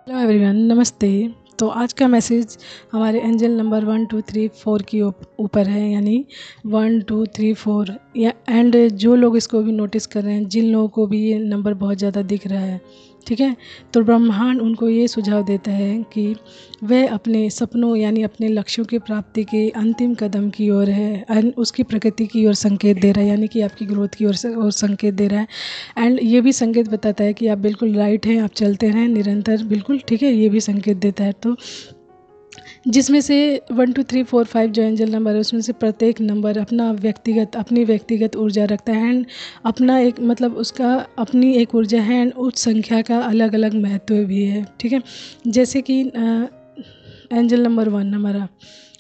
Hello everyone, नमस्ते। तो आज का मैसेज हमारे एंजल नंबर 1 2 3 4 की ऊपर है, यानी 1 2 3 4 या एंड जो लोग इसको भी नोटिस कर रहे हैं, जिन लोगों को भी ये नंबर बहुत ज़्यादा दिख रहा है, ठीक है, तो ब्रह्मांड उनको ये सुझाव देता है कि वह अपने सपनों यानी अपने लक्ष्यों की प्राप्ति के अंतिम कदम की ओर है एंड उसकी प्रगति की ओर संकेत दे रहा है, यानी कि आपकी ग्रोथ की ओर संकेत दे रहा है। एंड ये भी संकेत बताता है कि आप बिल्कुल राइट हैं, आप चलते रहें निरंतर, बिल्कुल ठीक है, ये भी संकेत देता है। तो जिसमें से 1 2 3 4 5 जो एंजल नंबर है, उसमें से प्रत्येक नंबर अपनी व्यक्तिगत ऊर्जा रखता है एंड अपना एक मतलब उसका अपनी एक ऊर्जा है एंड उस संख्या का अलग अलग महत्व भी है, ठीक है। जैसे कि एंजल नंबर 1 हमारा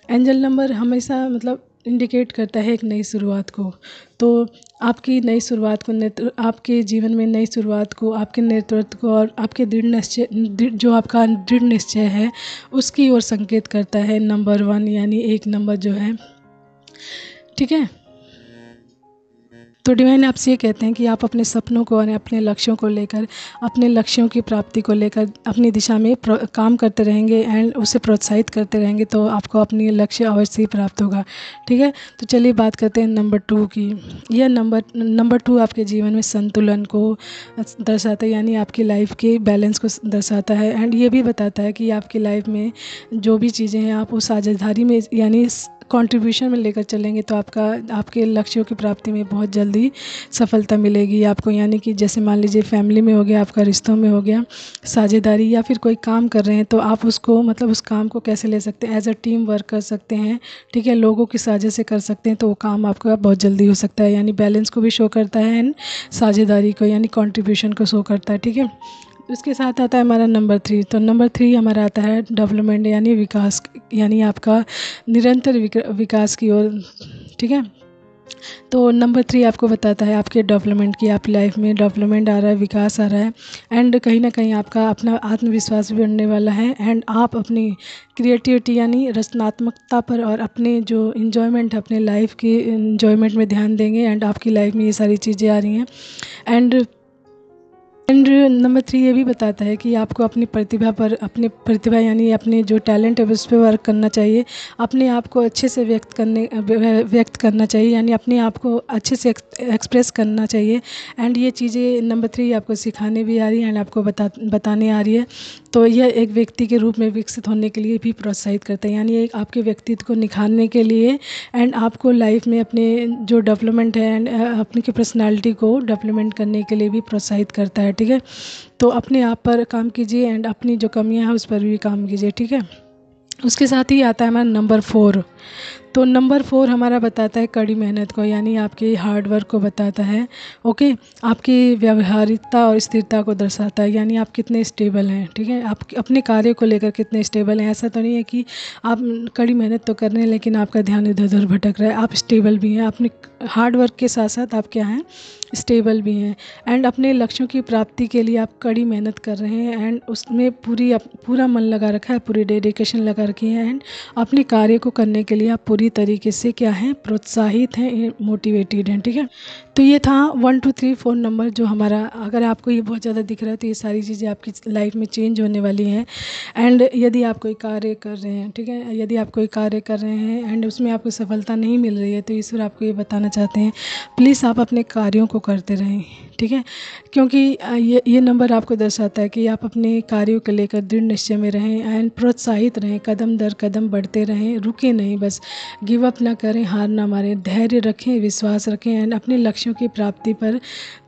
एंजल नंबर हमेशा मतलब इंडिकेट करता है एक नई शुरुआत को। तो आपकी नई शुरुआत को आपके जीवन में नई शुरुआत को, आपके नेतृत्व को और आपके जो आपका दृढ़ निश्चय है उसकी ओर संकेत करता है नंबर 1, यानी एक नंबर जो है, ठीक है। तो डिवाइन आपसे ये कहते हैं कि आप अपने सपनों को और अपने लक्ष्यों को लेकर, अपने लक्ष्यों की प्राप्ति को लेकर अपनी दिशा में काम करते रहेंगे एंड उसे प्रोत्साहित करते रहेंगे, तो आपको अपनी लक्ष्य अवश्य ही प्राप्त होगा, ठीक है। तो चलिए बात करते हैं नंबर 2 की। यह नंबर 2 आपके जीवन में संतुलन को दर्शाता है, यानी आपकी लाइफ के बैलेंस को दर्शाता है एंड ये भी बताता है कि आपकी लाइफ में जो भी चीज़ें हैं आप उस साझेदारी में यानी कंट्रीब्यूशन में लेकर चलेंगे तो आपके लक्ष्यों की प्राप्ति में बहुत जल्दी सफलता मिलेगी आपको। यानी कि जैसे मान लीजिए फैमिली में हो गया, आपका रिश्तों में हो गया साझेदारी, या फिर कोई काम कर रहे हैं तो आप उसको मतलब उस काम को कैसे ले सकते हैं, एज अ टीम वर्क कर सकते हैं, ठीक है, लोगों की साझे से कर सकते हैं, तो वो काम आपका बहुत जल्दी हो सकता है। यानी बैलेंस को भी शो करता है एंड साझेदारी को यानी कॉन्ट्रीब्यूशन को शो करता है, ठीक है। उसके साथ आता है हमारा नंबर 3। तो नंबर 3 हमारा आता है डेवलपमेंट यानी विकास, यानी आपका निरंतर विकास की ओर, ठीक है। तो नंबर 3 आपको बताता है आपके डेवलपमेंट की, आप लाइफ में डेवलपमेंट आ रहा है, विकास आ रहा है एंड कहीं ना कहीं आपका अपना आत्मविश्वास भी बढ़ने वाला है एंड आप अपनी क्रिएटिविटी यानी रचनात्मकता पर और अपने जो इन्जॉयमेंट है अपने लाइफ की इन्जॉयमेंट में ध्यान देंगे एंड आपकी लाइफ में ये सारी चीज़ें आ रही हैं। एंड नंबर 3 ये भी बताता है कि आपको अपनी प्रतिभा यानी अपने जो टैलेंट है उस पर वर्क करना चाहिए, अपने आप को अच्छे से व्यक्त करना चाहिए, यानी अपने आप को अच्छे से एक्सप्रेस करना चाहिए एंड ये चीज़ें नंबर 3 आपको सिखाने भी आ रही है एंड आपको बताने आ रही है। तो यह एक व्यक्ति के रूप में विकसित होने के लिए भी प्रोत्साहित करता है, यानी एक आपके व्यक्तित्व को निखारने के लिए एंड आपको लाइफ में अपने जो डेवलपमेंट है एंड अपनी की पर्सनालिटी को डेवलपमेंट करने के लिए भी प्रोत्साहित करता है, ठीक है। तो अपने आप पर काम कीजिए एंड अपनी जो कमियां हैं उस पर भी काम कीजिए, ठीक है। उसके साथ ही आता है हमारा नंबर 4। तो नंबर 4 हमारा बताता है कड़ी मेहनत को, यानी आपकी हार्ड वर्क को बताता है, ओके। आपकी व्यवहारिकता और स्थिरता को दर्शाता है, यानी आप कितने स्टेबल हैं, ठीक है, आप अपने कार्य को लेकर कितने स्टेबल हैं। ऐसा तो नहीं है कि आप कड़ी मेहनत तो कर रहे हैं लेकिन आपका ध्यान इधर उधर भटक रहा है, आप स्टेबल भी हैं, अपने हार्ड वर्क के साथ साथ आप क्या हैं, स्टेबल भी हैं एंड अपने लक्ष्यों की प्राप्ति के लिए आप कड़ी मेहनत कर रहे हैं एंड उसमें पूरा मन लगा रखा है, पूरी डेडिकेशन लगा रखी है एंड अपने कार्य को करने के लिए आप पूरी तरीके से क्या हैं, प्रोत्साहित हैं, मोटिवेटेड हैं, ठीक है। तो ये था 1 2 3 4 नंबर जो हमारा, अगर आपको ये बहुत ज़्यादा दिख रहा है तो ये सारी चीज़ें आपकी लाइफ में चेंज होने वाली हैं एंड यदि आप कोई कार्य कर रहे हैं, ठीक है, यदि आप कोई कार्य कर रहे हैं एंड उसमें आपको सफलता नहीं मिल रही है तो ईश्वर आपको ये बताना चाहते हैं प्लीज़ आप अपने कार्यों को करते रहें, ठीक है। क्योंकि ये नंबर आपको दर्शाता है कि आप अपने कार्यों को लेकर दृढ़ निश्चय में रहें एंड प्रोत्साहित रहें, कदम दर कदम बढ़ते रहें, रुके नहीं, बस गिव अप ना करें, हार ना मारें, धैर्य रखें, विश्वास रखें एंड अपने लक्ष्यों की प्राप्ति पर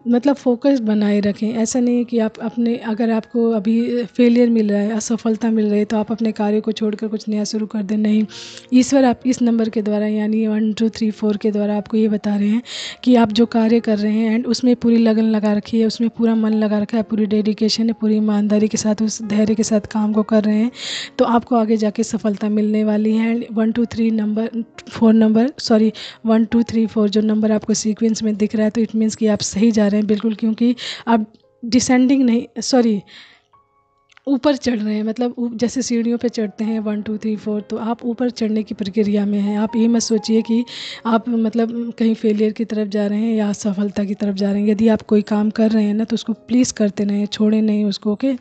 मतलब फोकस बनाए रखें। ऐसा नहीं है कि आप अपने, अगर आपको अभी फेलियर मिल रहा है, असफलता मिल रही है तो आप अपने कार्य को छोड़कर कुछ नया शुरू कर दें, नहीं। ईश्वर आप इस नंबर के द्वारा यानी 1 2 3 4 के द्वारा आपको ये बता रहे हैं कि आप जो कार्य कर रहे हैं एंड उसमें पूरी लगन लगा रखी है, उसमें पूरा मन लगा रखा है, पूरी डेडिकेशन है, पूरी ईमानदारी के साथ उस धैर्य के साथ काम को कर रहे हैं तो आपको आगे जाके सफलता मिलने वाली है। एंड 1 2 3 1 2 3 4 जो नंबर आपको सीक्वेंस में दिख रहा है तो इट मीन्स कि आप सही जा रहे हैं बिल्कुल, क्योंकि आप डिसेंडिंग नहीं, सॉरी, ऊपर चढ़ रहे हैं, मतलब जैसे सीढ़ियों पे चढ़ते हैं 1 2 3 4, तो आप ऊपर चढ़ने की प्रक्रिया में हैं। आप ये मत सोचिए कि आप मतलब कहीं फेलियर की तरफ जा रहे हैं या सफलता की तरफ जा रहे हैं। यदि आप कोई काम कर रहे हैं ना तो उसको प्लीज़ करते रहें, छोड़ें नहीं उसको, ओके।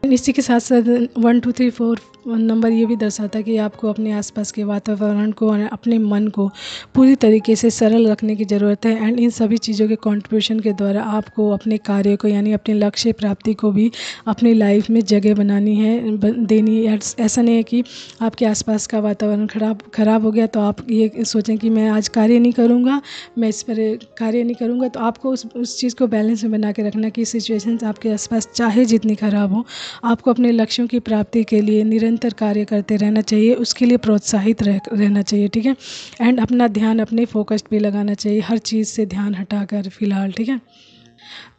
इसी के साथ साथ 1 2 3 4 नंबर ये भी दर्शाता है कि आपको अपने आसपास के वातावरण को और अपने मन को पूरी तरीके से सरल रखने की ज़रूरत है। एंड इन सभी चीज़ों के कंट्रीब्यूशन के द्वारा आपको अपने कार्य को यानी अपने लक्ष्य प्राप्ति को भी अपनी लाइफ में जगह बनानी है, देनी है। ऐसा नहीं है कि आपके आसपास का वातावरण ख़राब हो गया तो आप ये सोचें कि मैं आज कार्य नहीं करूँगा, मैं इस पर कार्य नहीं करूँगा। तो आपको उस चीज़ को बैलेंस में बना के रखना कि सिचुएशंस आपके आसपास चाहे जितनी ख़राब हो, आपको अपने लक्ष्यों की प्राप्ति के लिए निरंतर कार्य करते रहना चाहिए, उसके लिए प्रोत्साहित रहना चाहिए, ठीक है। एंड अपना ध्यान अपने फोकस पे लगाना चाहिए, हर चीज़ से ध्यान हटाकर फ़िलहाल, ठीक है।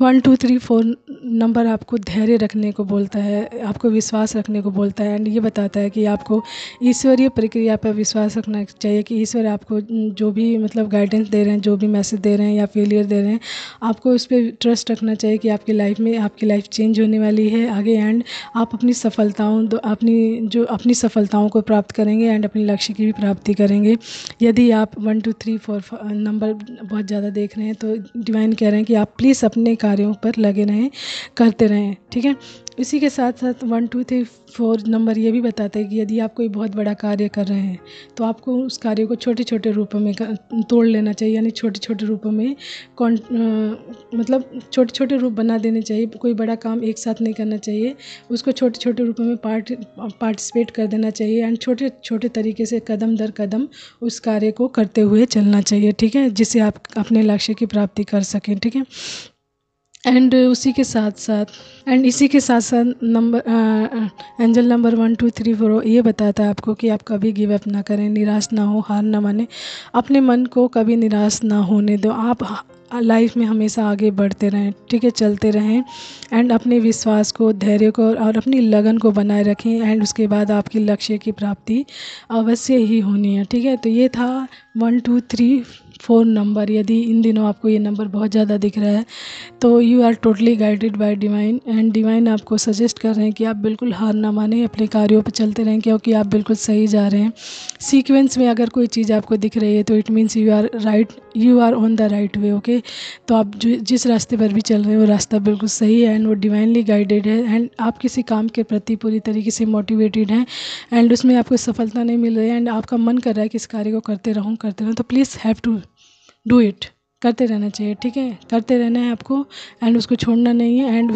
1 2 3 4 नंबर आपको धैर्य रखने को बोलता है, आपको विश्वास रखने को बोलता है। एंड ये बताता है कि आपको ईश्वरीय प्रक्रिया पर विश्वास रखना चाहिए कि ईश्वर आपको जो भी मतलब गाइडेंस दे रहे हैं, जो भी मैसेज दे रहे हैं या फेलियर दे रहे हैं, आपको उस पर ट्रस्ट रखना चाहिए कि आपकी लाइफ में आपकी लाइफ चेंज होने वाली है आगे। एंड आप अपनी सफलताओं को प्राप्त करेंगे एंड अपने लक्ष्य की भी प्राप्ति करेंगे। यदि आप 1 2 3 4 नंबर बहुत ज़्यादा देख रहे हैं तो डिवाइन कह रहे हैं कि आप प्लीज़ अपने कार्यों पर लगे रहें, करते रहें, ठीक है। इसी के साथ साथ 1 2 3 4 नंबर ये भी बताता है कि यदि आप कोई बहुत बड़ा कार्य कर रहे हैं तो आपको उस कार्य को छोटे छोटे रूपों में तोड़ लेना चाहिए, यानी छोटे छोटे रूपों में मतलब छोटे छोटे रूप बना देने चाहिए। कोई बड़ा काम एक साथ नहीं करना चाहिए, उसको छोटे छोटे रूपों में पार्टिसिपेट कर देना चाहिए। एंड छोटे छोटे तरीके से कदम दर कदम उस कार्य को करते हुए चलना चाहिए, ठीक है, जिससे आप अपने लक्ष्य की प्राप्ति कर सकें, ठीक है। एंड इसी के साथ साथ एंजल नंबर 1 2 3 4 ये बताता है आपको कि आप कभी गिव अप ना करें, निराश ना हो, हार ना माने, अपने मन को कभी निराश ना होने दो। आप लाइफ में हमेशा आगे बढ़ते रहें, ठीक है, चलते रहें। एंड अपने विश्वास को, धैर्य को और अपनी लगन को बनाए रखें। एंड उसके बाद आपकी लक्ष्य की प्राप्ति अवश्य ही होनी है, ठीक है। तो ये था 1 2 3 4 नंबर। यदि इन दिनों आपको ये नंबर बहुत ज़्यादा दिख रहा है तो you are totally guided by divine. And divine आपको सजेस्ट कर रहे हैं कि आप बिल्कुल हार ना माने, अपने कार्यों पर चलते रहें, क्योंकि आप बिल्कुल सही जा रहे हैं। सीक्वेंस में अगर कोई चीज़ आपको दिख रही है तो it means you are on the right way, okay. तो आप जिस रास्ते पर भी चल रहे हैं वो रास्ता बिल्कुल सही है एंड वो डिवाइनली गाइडेड है। एंड आप किसी काम के प्रति पूरी तरीके से मोटिवेटेड हैं एंड उसमें आपको सफलता नहीं मिल रही है एंड आपका मन कर रहा है कि इस कार्य को करते रहूँ, तो please have to do it, करते रहना चाहिए, ठीक है, करते रहना है आपको एंड उसको छोड़ना नहीं है। एंड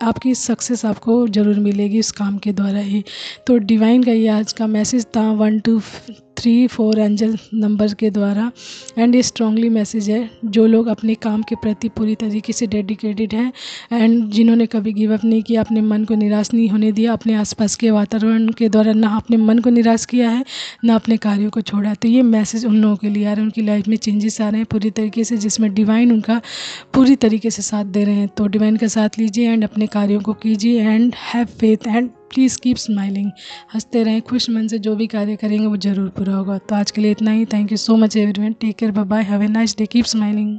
आपकी सक्सेस आपको ज़रूर मिलेगी उस काम के द्वारा ही। तो डिवाइन का ये आज का मैसेज था 1 2 3 4 एंजल नंबर के द्वारा। एंड ये स्ट्रांगली मैसेज है जो लोग अपने काम के प्रति पूरी तरीके से डेडिकेटेड हैं एंड जिन्होंने कभी गिव अप नहीं किया, अपने मन को निराश नहीं होने दिया, अपने आसपास के वातावरण के द्वारा ना अपने मन को निराश किया है ना अपने कार्यों को छोड़ा। तो ये मैसेज उन लोगों के लिए आ रहा है, उनकी लाइफ में चेंजेस आ रहे हैं पूरी तरीके से, जिसमें डिवाइन उनका पूरी तरीके से साथ दे रहे हैं। तो डिवाइन का साथ लीजिए एंड अपने कार्यों को कीजिए and have faith and please keep smiling. हंसते रहें, खुश मन से जो भी कार्य करेंगे वो ज़रूर पूरा होगा। तो आज के लिए इतना ही। Thank you so much everyone, take care, bye bye, have a nice day, keep smiling.